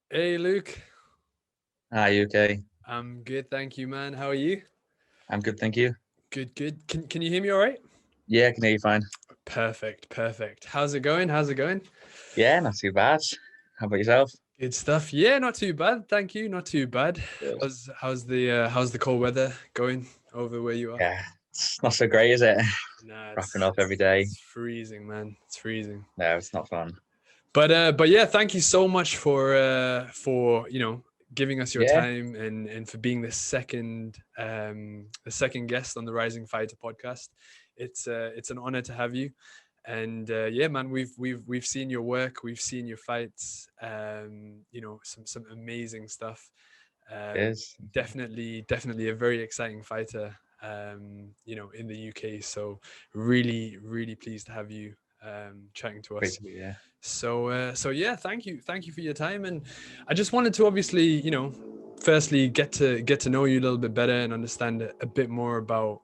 Hey Luke, Are you okay? I'm good, thank you, man. How are you? I'm good, thank you. Good, good. Can you hear me all right? Yeah, I can hear you fine. Perfect, perfect. How's it going? How's it going? Yeah, not too bad. How about yourself? Good stuff. Yeah, not too bad, thank you. Not too bad. Good. How's the cold weather going over where you are? Yeah, it's not so great, is it? Nah, Wrapping it's up every it's day. it's freezing, man. It's freezing. No, it's not fun. But yeah, thank you so much for giving us your Yeah, time and for being the second guest on the Rising Fighter podcast. It's an honor to have you. And yeah, man, we've seen your work, we've seen your fights. Some amazing stuff. it Um, is. definitely a very exciting fighter. In the UK. So really pleased to have you chatting to Great us. to be here. So yeah, thank you for your time, and I just wanted to obviously, firstly get to know you a little bit better and understand a bit more about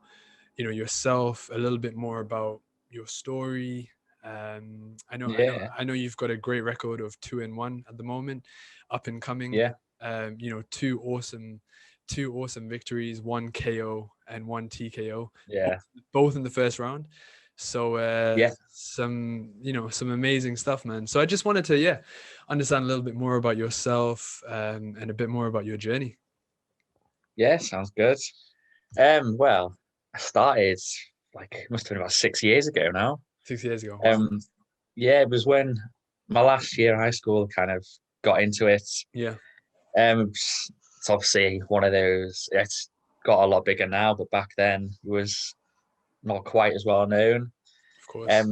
yourself, a little bit more about your story. I know I know Yeah, I know you've got a great record of 2-1 at the moment, up and coming. yeah, Two awesome victories, one KO and one TKO, yeah, both in the first round. So yeah, some amazing stuff, man. So I just wanted to, yeah, understand a little bit more about yourself, and a bit more about your journey. yeah. Sounds good. Well, I started like it must have been about 6 years ago now. 6 years ago. Wow. Um, yeah, it was when my last year of high school kind of got into it. Yeah, It's obviously one of those. It's got a lot bigger now, but back then it was not quite as well known. of course.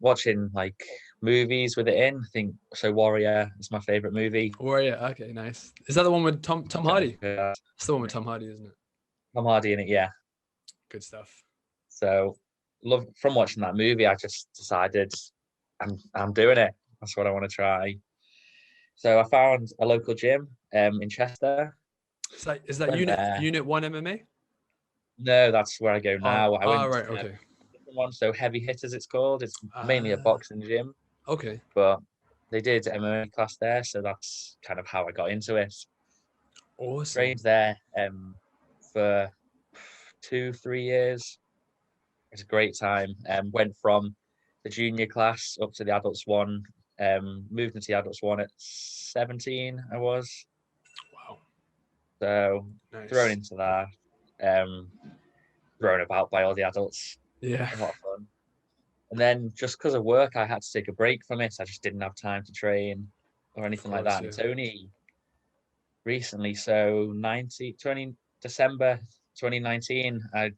Watching like movies with it in. I think so. Warrior is my favorite movie. Warrior. Okay, nice. Is that the one with Tom Don't know if Hardy? you've heard that. It's the one with Tom Hardy, isn't it? Tom Hardy in it, yeah. Good stuff. So love from watching that movie. I just decided I'm doing it. That's what I want to try. So I found a local gym in Chester. Is that Went unit there. unit one MMA? No, that's where I go now. I went Right. to a Okay. different one, so Heavy Hitters it's called. It's mainly a Uh, boxing gym, okay. but they did MMA class there, so that's kind of how I got into it. Awesome. Trained there for 2, 3 years. It's a great time. Went from the junior class up to the adults one. Moved into the adults one at 17. I was Wow. so thrown Nice. into that. Um, Thrown about by all the adults. Yeah. A lot of fun. And then just because of work, I had to take a break from it. I just didn't have time to train or Of anything like course. that. And Yeah. it's only recently, so 20 December 2019, I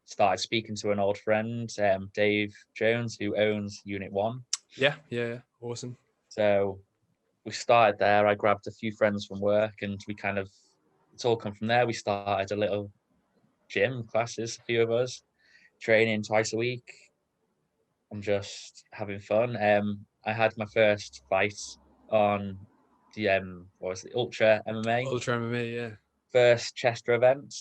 started speaking to an old friend, Dave Jones, who owns Unit One. Yeah. Yeah. Yeah. Awesome. So we started there. I grabbed a few friends from work, and we kind of it's all come from there. We started a little gym classes, a few of us training twice a week and just having fun. I had my first fight on the what was it, Ultra MMA, Ultra MMA. Yeah. first Chester event.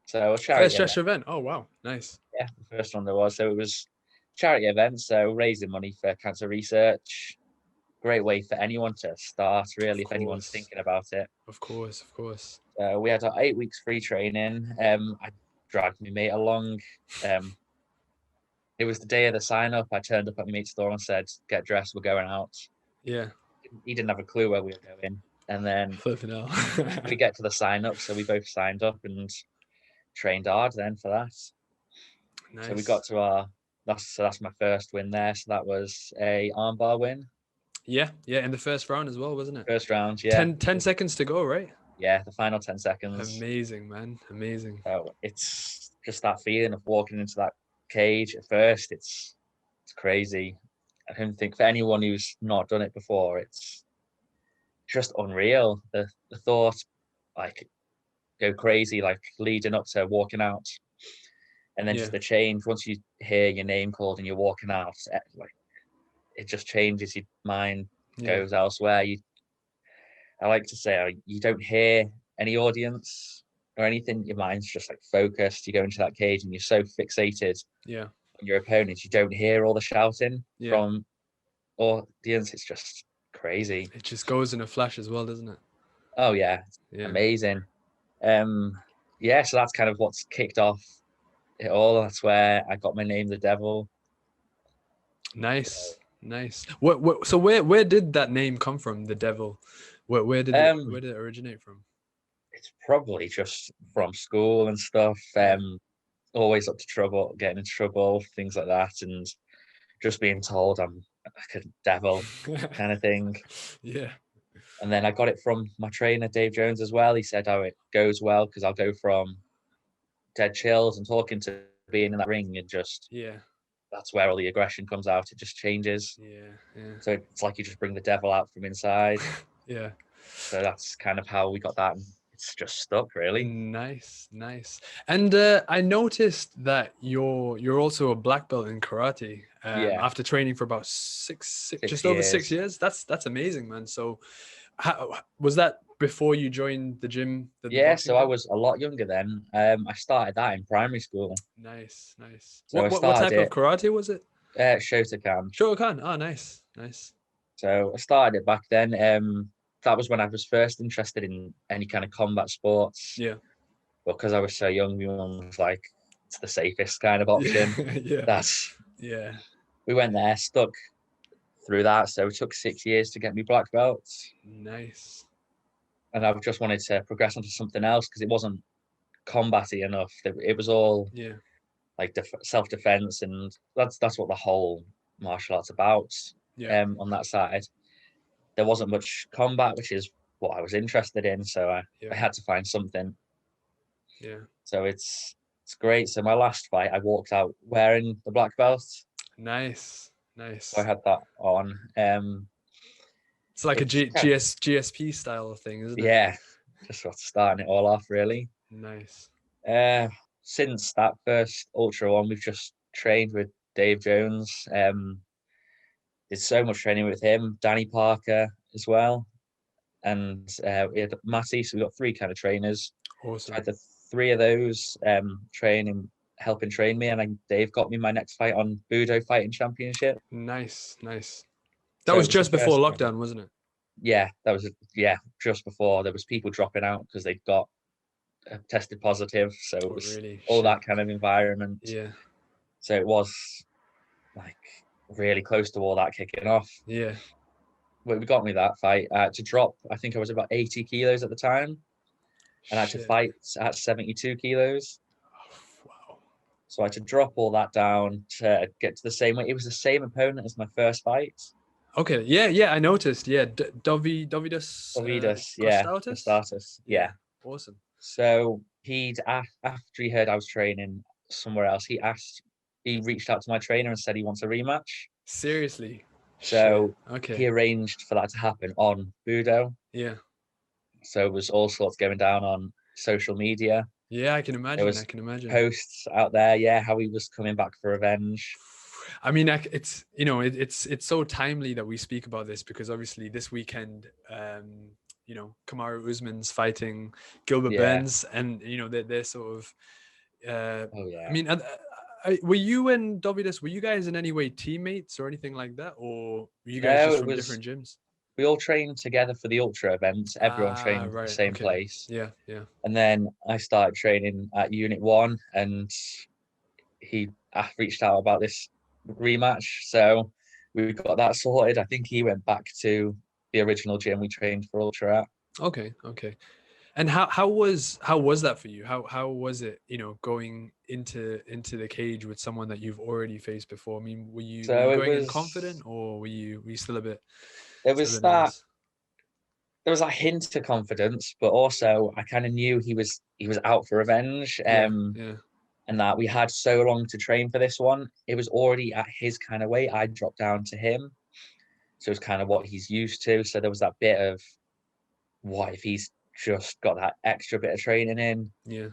So a First charity event. Chester event. Oh wow. Nice. Yeah, the first one there was. So it was charity event, so raising money for cancer research. Great way for anyone to start, Of really, if anyone's course. thinking about it. Of course. Of course. We had 8 weeks free training. I dragged my mate along. Um, it was the day of the sign up. I turned up at my mate's door and said, "Get dressed, we're going out." Yeah. He didn't have a clue where we were going. And then Flipping hell. we get to the sign up, so we both signed up and trained hard then for that. So we got Nice. to our that's my first win there. So that was a armbar win. Yeah. Yeah. In the first round as well, wasn't it? First round, yeah. 10 seconds to go, right? Yeah, the final 10 seconds. Amazing, man. Amazing. So it's just that feeling of walking into that cage at first, it's crazy. I don't think for anyone who's not done it before, it's just unreal. The thought like go crazy, like leading up to walking out. And then Yeah. just the change once you hear your name called and you're walking out, like it just changes. Your mind Yeah. goes elsewhere. I like to say, you don't hear any audience or anything. Your mind's just like focused. You go into that cage and you're so fixated Yeah. on your opponents. You don't hear all the shouting Yeah. from audience. It's just crazy. It just goes in a flash as well, doesn't it? Oh yeah, Yeah. amazing. Yeah, so that's kind of what's kicked off it all. That's where I got my name, the Devil. Nice, nice. So where did that name come from, the Devil? Where did it originate from? It's probably just from school and stuff. Always up to trouble, getting into trouble, things like that, and just being told I'm like a devil kind of thing. Yeah. And then I got it from my trainer, Dave Jones, as well. He said, "Oh, it goes well because I'll go from dead chills and talking to being in that ring, and just Yeah. that's where all the aggression comes out. It just changes. Yeah. Yeah. So it's like you just bring the devil out from inside. Yeah. So that's kind of how we got that. And it's just stuck, really. Nice, nice. And I noticed that you're also a black belt in karate. Yeah. After training for about just over 6 years. That's amazing, man. So, how was that before you joined the gym? The Yeah, boxing so I gym? was a lot younger then. I started that in primary school. Nice, nice. So I What started type of karate was it? Shotokan. Shotokan. Oh, nice, nice. So I started it back then. That was when I was first interested in any kind of combat sports. Yeah. But because I was so young, my mum was like, it's the safest kind of option. Yeah. Yeah. We went there, stuck through that. So it took 6 years to get me black belt. Nice. And I just wanted to progress onto something else because it wasn't combat-y enough. It was all like self-defense, and that's what the whole martial arts about. Yeah. On that side, there wasn't much combat, which is what I was interested in. So I had to find something. Yeah. So it's great. So my last fight, I walked out wearing the black belt. Nice. Nice. So I had that on. It's like a GSP style thing, isn't it? Yeah, just sort of starting it all off, really. Nice. Since that first Ultra one, we've just trained with Dave Jones. Did so much training with him, Danny Parker as well, and we had Matty. So we got 3 kind of trainers. Awesome. So I had the 3 of those helping train me, and Dave got me my next fight on Budo Fighting Championship. Nice, nice. That was just before lockdown, wasn't it? Yeah, that was just before. There was people dropping out because they got tested positive. So it was all that kind of environment. Yeah. So it was like really close to all that kicking off. Yeah. But we got me that fight to drop. I think I was about 80 kilos at the time, and I had to fight at 72 kilos. Wow. So I had to drop all that down to get to the same weight. It was the same opponent as my first fight. Okay. Yeah. I noticed. Yeah. Davies. Yeah. Costatus. Yeah. Awesome. So after he heard I was training somewhere else, he reached out to my trainer and said he wants a rematch. Seriously. So he arranged for that to happen on Budo. Yeah. So it was all sorts going down on social media. Yeah, I can imagine. There was posts out there, how he was coming back for revenge. I mean, it's it's so timely that we speak about this because obviously this weekend, Kamaru Usman's fighting Gilbert Burns, and they're sort of. I mean, were you and Davies, were you guys in any way teammates or anything like that, or were you guys just from different gyms? We all trained together for the Ultra event. Everyone trained at the same place. Yeah. And then I started training at Unit 1, and he reached out about this rematch. So we got that sorted. I think he went back to the original gym we trained for Ultra at. Okay. And how was that for you? How was it, going into the cage with someone that you've already faced before? I mean, were you going in confident, or were you still a bit? There was that hint of confidence, but also I kind of knew he was out for revenge. And that we had so long to train for this one. It was already at his kind of weight. I dropped down to him. So it's kind of what he's used to. So there was that bit of, what if he's just got that extra bit of training in? Yeah.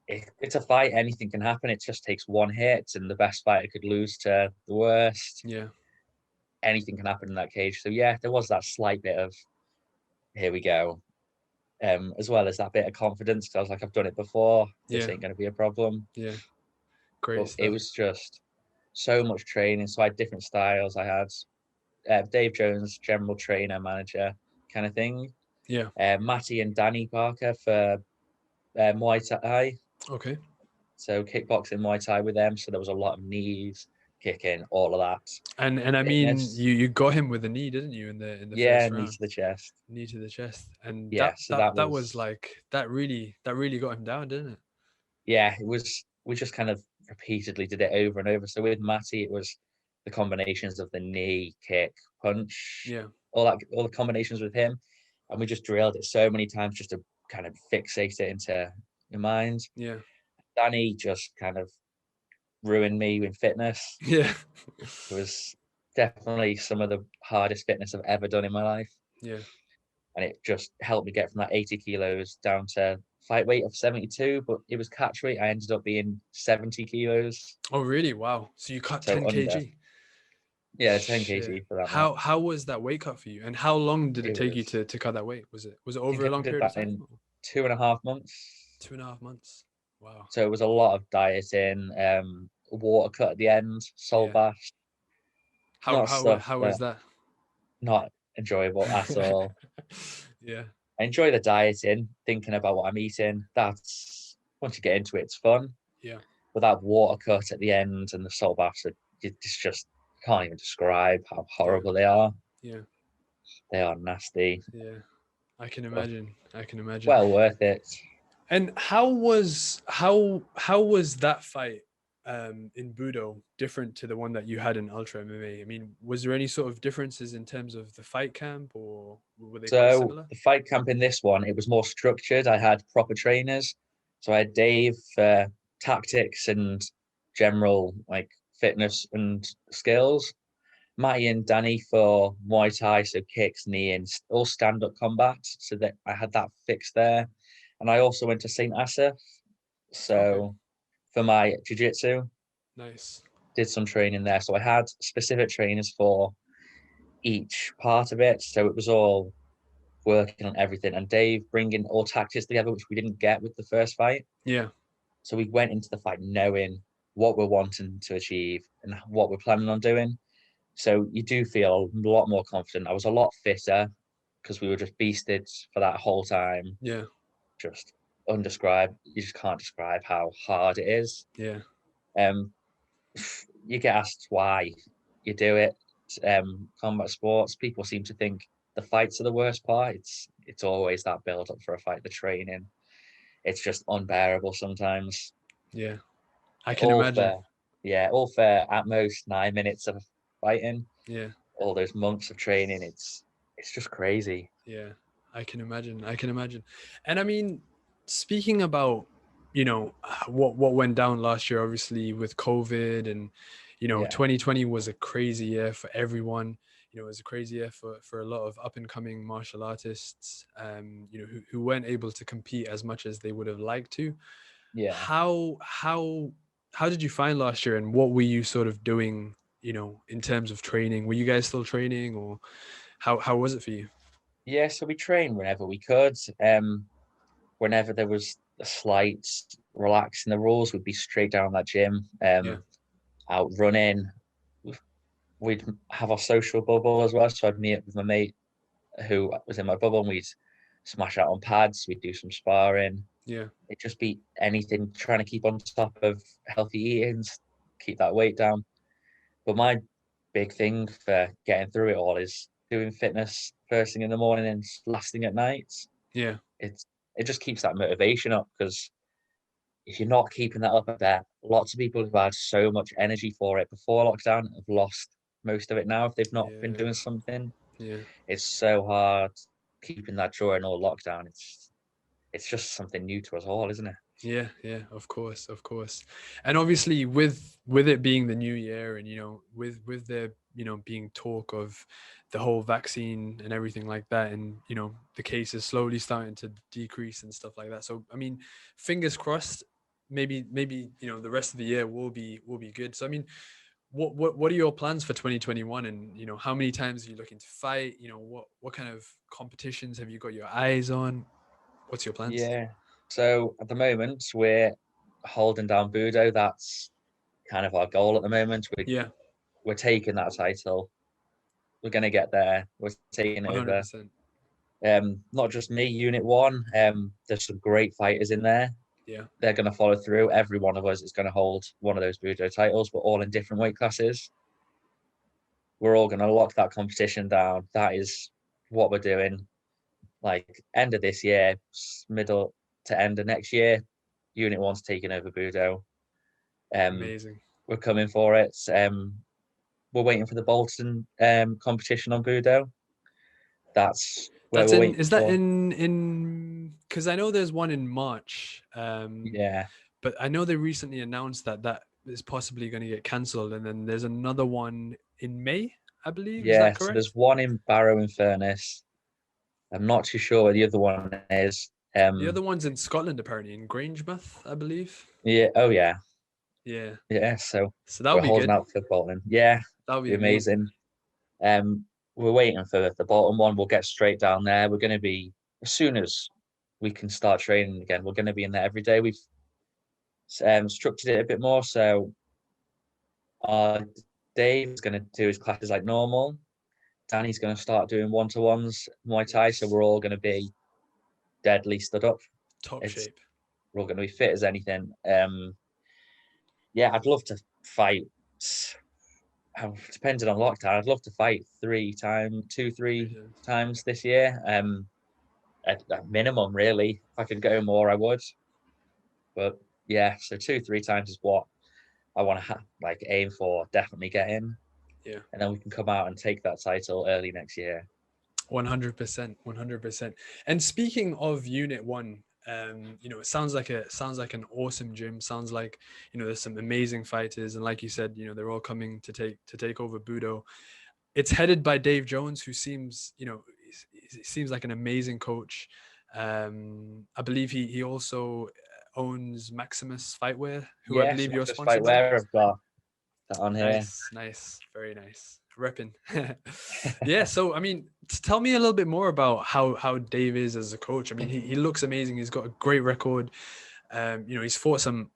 It's a fight. Anything can happen. It just takes one hit, and the best fighter could lose to the worst. Yeah. Anything can happen in that cage. So yeah, there was that slight bit of, here we go. As well as that bit of confidence, because I was like, I've done it before. This ain't going to be a problem. Yeah. Great. It was just so much training. So I had different styles. I had Dave Jones, general trainer, manager kind of thing. Yeah. Matty and Danny Parker for Muay Thai. Okay. So kickboxing, Muay Thai with them. So there was a lot of knees, kicking, all of that. And I mean, Fitness. you got him with a knee, didn't you, in the Yeah, first knee to round? the chest. Knee to the chest, and Yeah, so that that was was, like that really got him down, didn't it? yeah, it was, we just kind of repeatedly did it over and over. So with Matty, it was the combinations of the knee, kick, punch, Yeah. all the combinations with him. And we just drilled it so many times just to kind of fixate it into your mind. Yeah. Danny just kind of ruined me in fitness. Yeah. It was definitely some of the hardest fitness I've ever done in my life. Yeah. And it just helped me get from that 80 kilos down to fight weight of 72, but it was catch weight. I ended up being 70 kilos. Oh, really? Wow. So you cut So 10 under, kg. yeah, 10 Shit. kg for that one. How was that weight cut for you? And how long did it It take you was, to cut that weight? Was it I think over a I long did period of that time? in Or 2.5 months. 2.5 months. Wow. So it was a lot of dieting, water cut at the end, salt Yeah. bath, not stuff How was that that? not enjoyable at all. Yeah. I enjoy the dieting, thinking about what I'm eating. That's, once you get into it, it's fun. Yeah. But that water cut at the end and the salt baths, it's just, can't even describe how horrible they are. Yeah. They are nasty, Yeah. I can but imagine. I can imagine. well worth it. And how was that fight in Budo different to the one that you had in Ultra MMA? I mean, was there any sort of differences in terms of the fight camp, or were they quite So similar? the fight camp in this one, it was more structured. I had proper trainers. So I had Dave for tactics and general like fitness and skills. Matty and Danny for Muay Thai, so kicks, knee, and all stand-up combat. So that I had that fixed there. And I also went to St. Asaph. Okay, So for my jiu-jitsu, nice. did some training there. So I had specific trainers for each part of it. So it was all working on everything. And Dave bringing all tactics together, which we didn't get with the first fight. Yeah, So we went into the fight knowing what we're wanting to achieve and what we're planning on doing. So you do feel a lot more confident. I was a lot fitter because we were just beasted for that whole time. yeah, Just undescribed. You just can't describe how hard it is. yeah, Um, you get asked why you do it. Combat sports, people seem to think the fights are the worst part. It's always that build up for a fight, the training. It's just unbearable sometimes. yeah. I can All imagine. for, yeah, all for at most 9 minutes of fighting. Yeah, All those months of training, it's just crazy. yeah. I can imagine. I can imagine. And I mean, speaking about, what went down last year, obviously with COVID, and Yeah, 2020 was a crazy year for everyone. It was a crazy year for a lot of up and coming martial artists, who weren't able to compete as much as they would have liked to. yeah. How did you find last year, and what were you sort of doing, in terms of training? Were you guys still training, or how was it for you? Yeah, so we trained whenever we could. Whenever there was a slight relax in the rules, we'd be straight down that gym, Yeah, out running. We'd have our social bubble as well. So I'd meet up with my mate who was in my bubble and we'd smash out on pads, we'd do some sparring. yeah, It'd just be anything, trying to keep on top of healthy eating, keep that weight down. But my big thing for getting through it all is doing fitness first thing in the morning and last thing at night. yeah, It's it just keeps that motivation up because if you're not keeping that up, I bet lots of people who've had so much energy for it before lockdown have lost most of it now if they've not been yeah, doing something. yeah. It's so hard keeping that during all lockdown. It's just something new to us all, isn't it? Yeah, yeah, of course, of course. And obviously with it being the new year, and with there being talk of the whole vaccine and everything like that, and the cases slowly starting to decrease and stuff like that. So I mean, fingers crossed, maybe the rest of the year will be good. So I mean, what are your plans for 2021, and how many times are you looking to fight? What kind of competitions have you got your eyes on? What's your plans? Yeah. So at the moment we're holding down Budo. That's kind of our goal at the moment. We're Yeah, we're taking that title. we're going to get there. We're taking over. 100%. Not just me, Unit 1. There's some great fighters in there. Yeah. They're going to follow through. Every one of us is going to hold one of those Budo titles, but all in different weight classes. We're all going to lock that competition down. That is what we're doing. Like, end of this year, middle to end of next year, Unit 1's taking over Budo. Amazing. We're coming for it. We're waiting for the Bolton competition on Budo. That's where That's we're in, waiting is that for. because I know there's one in March. Yeah. But I know they recently announced that is possibly going to get cancelled, and then there's another one in May, I believe. Is Yeah, that so correct? there's one in Barrow in Furness. I'm not too sure where the other one is. The other one's in Scotland, apparently, in Grangemouth, I believe. Yeah, oh yeah. Yeah. Yeah, so So that'll we're be holding good. out for Bolton. Yeah, That'll be be amazing. We're waiting for the Bolton one. We'll get straight down there. We're going to be, as soon as we can start training again, we're going to be in there every day. We've structured it a bit more. So Dave's going to do his classes like normal. Danny's going to start doing one-to-ones Muay Thai. So we're all going to be deadly stood up. Top shape. We're all going to be fit as anything. Yeah, I'd love to fight. Depending on lockdown, I'd love to fight 3 times this year. At minimum, really. If I could go more, I would. But yeah, so 2-3 times is what I want to like aim for. Definitely get in. Yeah. And then we can come out and take that title early next year. 100%. 100%. And speaking of Unit 1, it sounds like an awesome gym. Sounds like, there's some amazing fighters, and like you said, they're all coming to take over Budo. It's headed by Dave Jones, who seems like an amazing coach. I believe he also owns Maximus Fightwear, who I Yes, believe you're Maximus sponsored by. Fightwear. I've got that on here. Nice, very nice. Repping. Yeah, so I mean, tell me a little bit more about how Dave is as a coach. I mean, he looks amazing. He's got a great record. He's fought some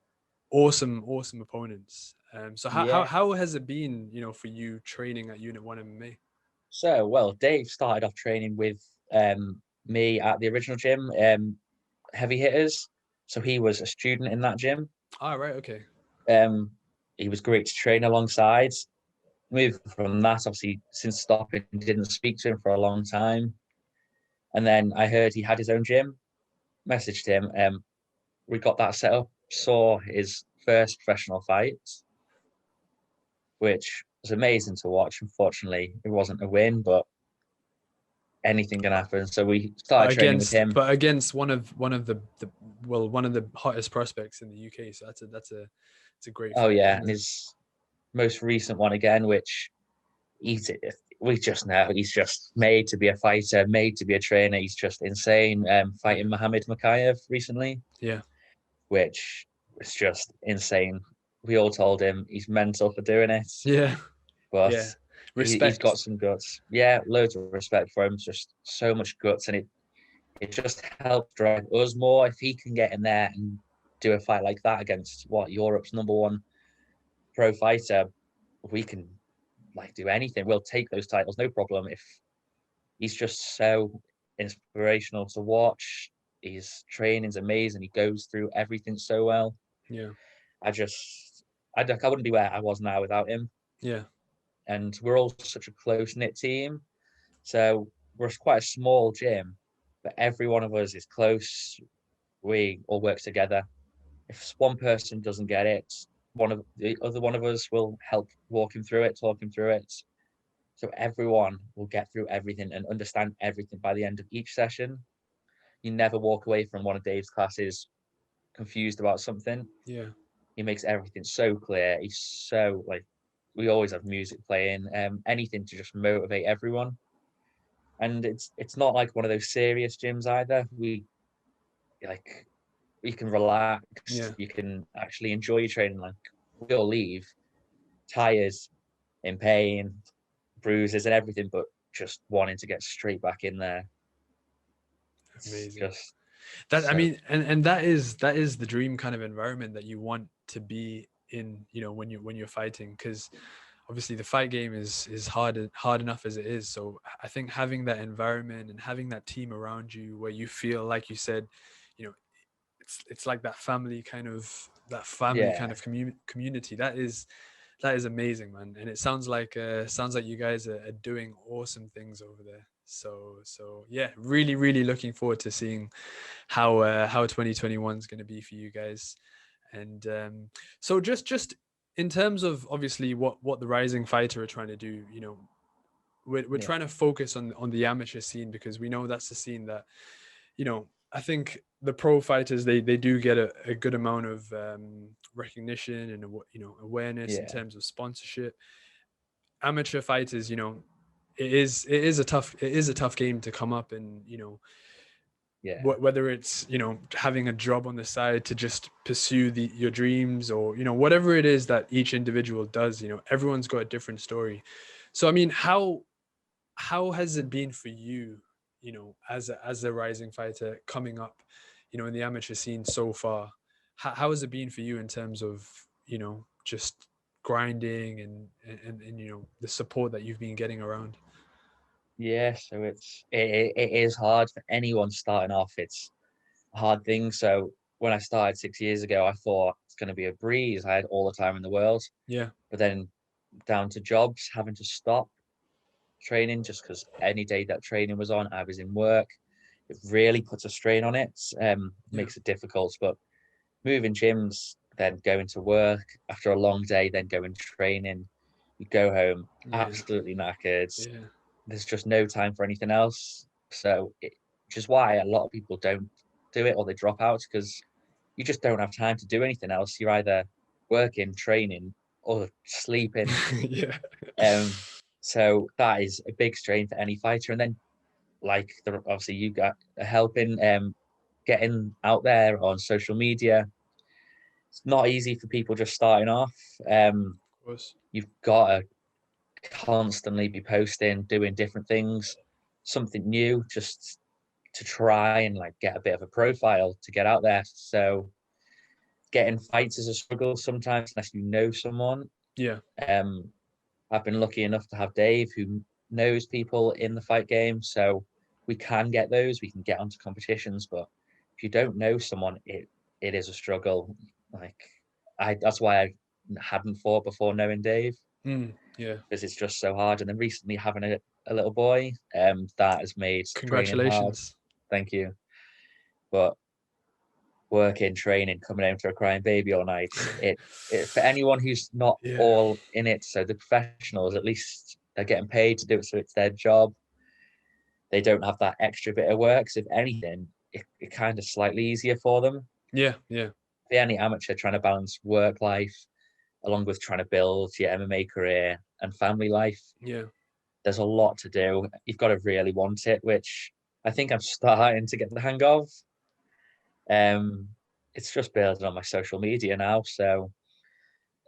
awesome opponents. So how has it been, for you training at Unit 1 MMA? So, well, Dave started off training with me at the original gym, Heavy Hitters. So he was a student in that gym. Ah, right, okay. He was great to train alongside. Moving from that, obviously, since stopping, didn't speak to him for a long time. And then I heard he had his own gym, messaged him. We got that set up, saw his first professional fight, which was amazing to watch. Unfortunately, it wasn't a win, but anything can happen. So we started training with him. But against one of the hottest prospects in the UK. So that's a great fight. Oh yeah, and his most recent one again, which we just know he's just made to be a fighter, made to be a trainer. He's just insane. Fighting Mohamed Mokeav recently. Yeah. Which was just insane. We all told him he's mental for doing it. Yeah. But yeah. He's got some guts. Yeah, loads of respect for him. Just so much guts, and it just helps drive us more. If he can get in there and do a fight like that against Europe's #1 pro fighter, we can do anything. We'll take those titles, no problem. If he's just so inspirational to watch, his training's amazing. He goes through everything so well. Yeah. I wouldn't be where I was now without him. Yeah. And we're all such a close-knit team. So we're quite a small gym, but every one of us is close. We all work together. If one person doesn't get it, one of us will help walk him through it, talk him through it. So everyone will get through everything and understand everything by the end of each session. You never walk away from one of Dave's classes confused about something. Yeah. He makes everything so clear. He's so we always have music playing, anything to just motivate everyone. And it's not like one of those serious gyms either. We you can relax. Yeah. You can actually enjoy your training. We all leave tired, in pain, bruises and everything, but just wanting to get straight back in there. Amazing. I mean, and that is the dream kind of environment that you want to be in, when you're fighting, because obviously the fight game is hard enough as it is. So I think having that environment and having that team around you where you feel, like you said, you know, it's like that family kind of, Yeah. community. That is amazing, man. And it sounds like you guys are doing awesome things over there. So yeah, really, really looking forward to seeing how 2021 is going to be for you guys. And so just in terms of obviously what the Rising Fighter are trying to do, you know, we're Yeah. trying to focus on the amateur scene, because we know that's the scene that, you know, I think the pro fighters, they do get a good amount of recognition and, you know, awareness in Yeah. terms of sponsorship. Amateur fighters, you know, it is a tough game to come up, and, you know, Yeah. whether it's, you know, having a job on the side to just pursue your dreams, or, you know, whatever it is that each individual does, you know, everyone's got a different story. So I mean, how has it been for you, you know, as a rising fighter coming up, you know, in the amateur scene so far? How has it been for you in terms of, you know, just grinding and you know, the support that you've been getting around? Yeah. So it is hard for anyone starting off. It's a hard thing. So when I started 6 years ago, I thought it's going to be a breeze. I had all the time in the world, Yeah. but then down to jobs, having to stop training just because any day that training was on, I was in work. It really puts a strain on it, Yeah. makes it difficult. But moving gyms, then going to work after a long day, then going training, you go home Yeah. absolutely knackered. Yeah. There's just no time for anything else. Which is why a lot of people don't do it or they drop out, because you just don't have time to do anything else. You're either working, training, or sleeping. Yeah. Um, so that is a big strain for any fighter. And then, obviously, you got helping, getting out there on social media. It's not easy for people just starting off. Of course. You've got to constantly be posting, doing different things, something new, just to try and like get a bit of a profile to get out there. So getting fights is a struggle sometimes unless you know someone. Yeah. Um, I've been lucky enough to have Dave who knows people in the fight game, so we can get those. We can get onto competitions, but if you don't know someone, it is a struggle. Like that's why I hadn't fought before knowing Dave, Yeah. because it's just so hard. And then recently having a little boy, that has made training hard. Congratulations. Thank you. But working, training, coming home to a crying baby all night. It for anyone who's not Yeah. all in it. So the professionals, at least they're getting paid to do it, so it's their job. They don't have that extra bit of work. So if anything, it kind of slightly easier for them. Yeah. Yeah. For any amateur trying to balance work life along with trying to build your MMA career and family life, Yeah. there's a lot to do. You've got to really want it, which I think I'm starting to get the hang of. Um, it's just building on my social media now. So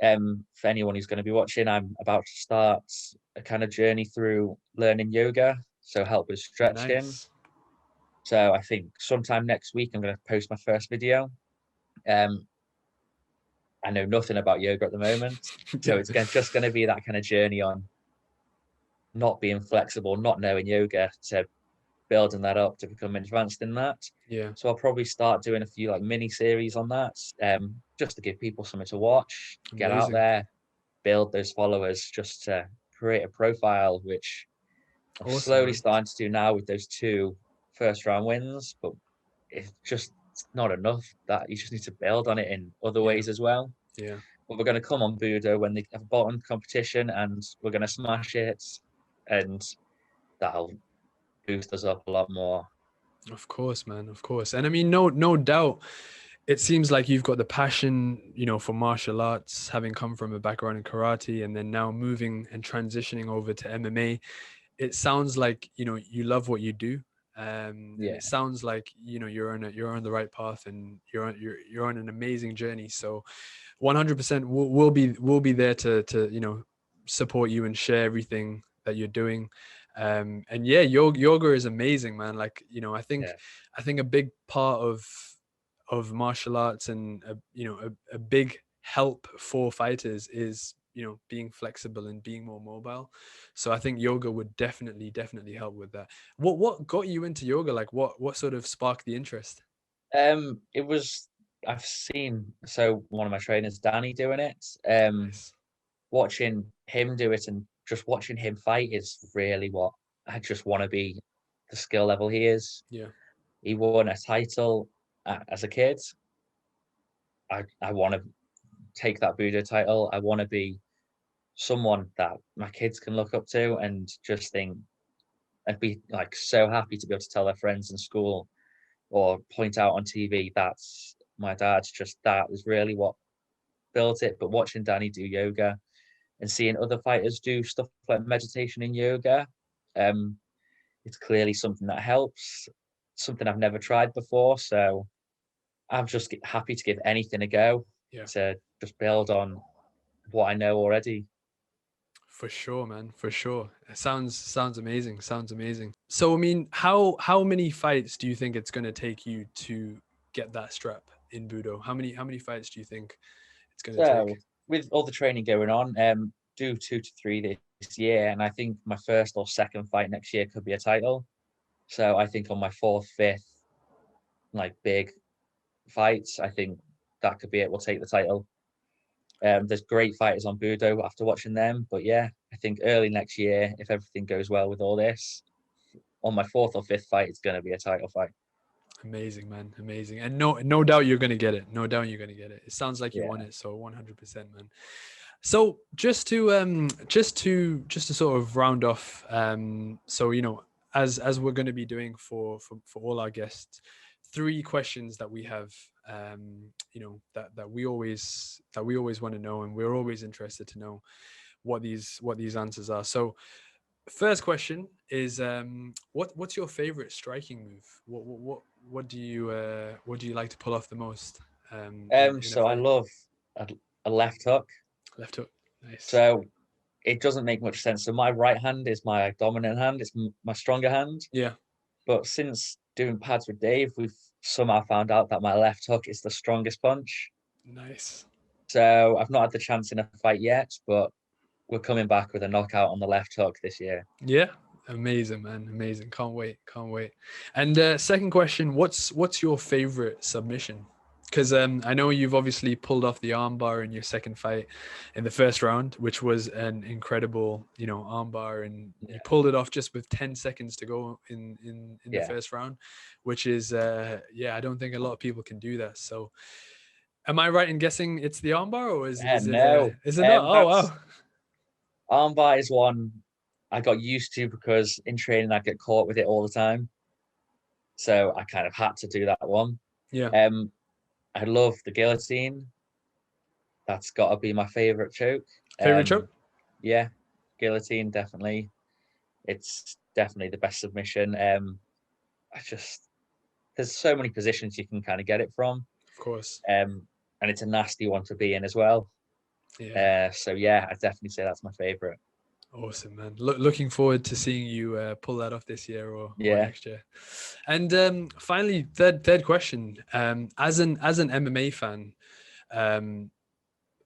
for anyone who's going to be watching, I'm about to start a kind of journey through learning yoga, so help with stretching. Nice. So I think sometime next week I'm going to post my first video. Um, I know nothing about yoga at the moment, so Yeah. it's just going to be that kind of journey on not being flexible, not knowing yoga, to building that up to become advanced in that. Yeah. So I'll probably start doing a few like mini series on that, just to give people something to watch, get out Amazing. there, build those followers, just to create a profile, which I'm Awesome, slowly man. starting to do now with those 2 first round wins. But it's just not enough. That you just need to build on it in other Yeah. ways as well. Yeah. But we're going to come on Budo when they have a bottom competition, and we're going to smash it, and that'll boost us up a lot more. Of course, man. Of course. And I mean, no doubt, it seems like you've got the passion, you know, for martial arts, having come from a background in karate and then now moving and transitioning over to MMA. It sounds like, you know, you love what you do. And Yeah, it sounds like, you know, you're on the right path, and you're on an amazing journey. So 100% we'll be there to, you know, support you and share everything that you're doing. And yeah, yoga is amazing, man. Like, you know, yeah, I think a big part of martial arts, and you know, a big help for fighters is being flexible and being more mobile. So I think yoga would definitely help with that. What got you into yoga? Like what sort of sparked the interest? It was I've seen one of my trainers, Danny, doing it. Nice. Watching him do it and just watching him fight is really what I just want to be the skill level he is. Yeah. He won a title as a kid. I want to take that Budo title. I want to be someone that my kids can look up to and just think, I'd be like so happy to be able to tell their friends in school or point out on TV, that's my dad's just that is really what built it. But watching Danny do yoga and seeing other fighters do stuff like meditation and yoga, it's clearly something that helps, something I've never tried before. So I'm just happy to give anything a go Yeah. to just build on what I know already. For sure, man. For sure. It sounds amazing. Sounds amazing. So I mean, how many fights do you think it's going to take you to get that strap in Budo? How many fights do you think it's going to take? So with all the training going on, do 2 to 3 this year, and I think my first or second fight next year could be a title. So I think on my fourth, fifth, like big fights, I think that could be it. We'll take the title. There's great fighters on Budo after watching them, but yeah, I think early next year, if everything goes well with all this, on my fourth or fifth fight, it's going to be a title fight. Amazing, man. Amazing. And no doubt you're going to get it. No doubt you're going to get it. It sounds like you Yeah. want it. So 100%, man. So just to sort of round off, so as we're going to be doing for all our guests, 3 questions that we have, that we always want to know, and we're always interested to know what these answers are. So first question is, what's your favorite striking move? What do you like to pull off the most, in a So I fight? love a, a left hook. Left hook. Nice. So it doesn't make much sense. So my right hand is my dominant hand. It's my stronger hand. Yeah. But since doing pads with Dave, we've somehow found out that my left hook is the strongest punch. Nice. So I've not had the chance in a fight yet, but we're coming back with a knockout on the left hook this year. Yeah. Amazing, man. Amazing. Can't wait. Can't wait. And second question, what's your favorite submission? Because I know you've obviously pulled off the armbar in your second fight in the first round, which was an incredible, armbar, and you pulled it off just with 10 seconds to go in the first round, which is, I don't think a lot of people can do that. So am I right in guessing it's the armbar, or is it No. is it not? Oh, wow. Armbar is one I got used to because in training I get caught with it all the time. So I kind of had to do that one. Yeah. I love the guillotine. That's got to be my favorite choke. Favorite choke? Yeah, guillotine, definitely. It's definitely the best submission. There's so many positions you can kind of get it from. Of course. And it's a nasty one to be in as well. Yeah. So yeah, I definitely say that's my favorite. Awesome, man. Looking forward to seeing you pull that off this year or next year. And finally, third question. As an MMA fan,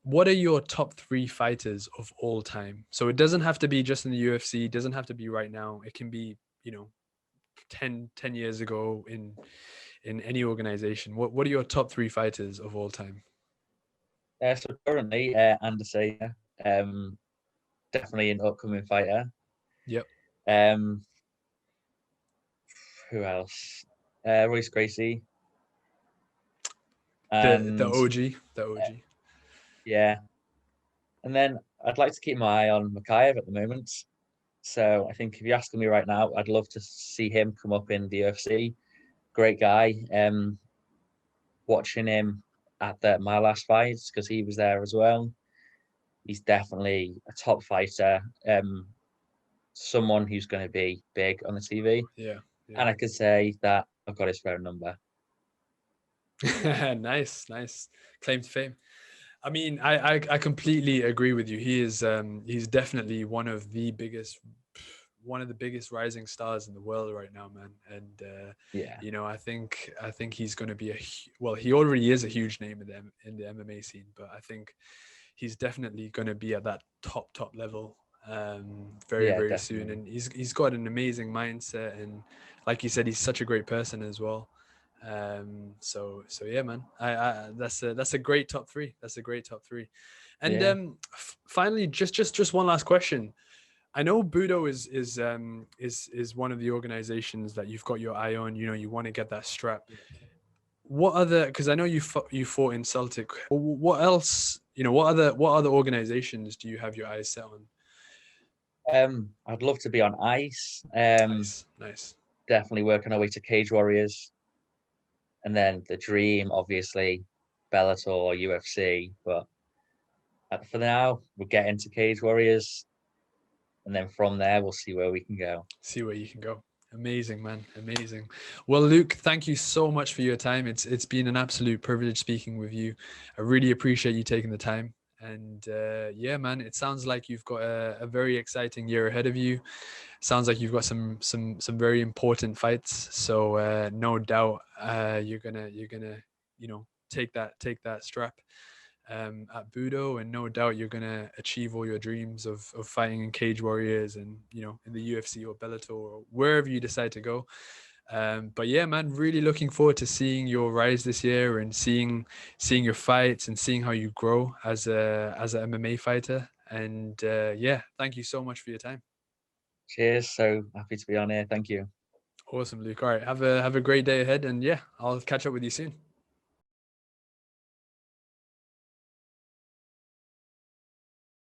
what are your top 3 fighters of all time? So it doesn't have to be just in the UFC. It doesn't have to be right now. It can be, 10 years ago in any organization. What are your top 3 fighters of all time? So currently, Adesanya, definitely an upcoming fighter. Yep. Who else? Royce Gracie. And The OG. Yeah. And then I'd like to keep my eye on Mokeav at the moment. So I think if you're asking me right now, I'd love to see him come up in the UFC. Great guy. Watching him at my last fight because he was there as well. He's definitely a top fighter. Someone who's going to be big on the TV. Yeah. And I could say that I've got his phone number. Nice claim to fame. I mean, I completely agree with you. He is he's definitely one of the biggest rising stars in the world right now, man. And I think he's going to be he already is a huge name in the MMA scene, but I think he's definitely going to be at that top level very, Yeah, very soon. definitely. And he's got an amazing mindset, and like you said, he's such a great person as well. So yeah, man, I that's a great top three. That's a great top three. And Yeah. finally, just one last question. I know Budo is one of the organizations that you've got your eye on. You know, you want to get that strap. What other? Because I know you fought in Celtic. What else? You know, what other organizations do you have your eyes set on? I'd love to be on ice. Nice, nice. Definitely working our way to Cage Warriors, and then the dream, obviously, Bellator or UFC. But for now, we're getting to Cage Warriors, and then from there, we'll see where we can go. See where you can go. Amazing, man. Amazing. Well, Luke, thank you so much for your time. It's been an absolute privilege speaking with you. I really appreciate you taking the time. And yeah, man, it sounds like you've got a very exciting year ahead of you. Sounds like you've got some very important fights. So no doubt you're gonna take that strap at Budo, and no doubt you're gonna achieve all your dreams of fighting in Cage Warriors and in the UFC or Bellator or wherever you decide to go. But yeah, man, really looking forward to seeing your rise this year and seeing your fights and seeing how you grow as an MMA fighter. And yeah, thank you so much for your time. Cheers. So happy to be on here. Thank you. Awesome, Luke. All right, have a great day ahead, and yeah, I'll catch up with you soon.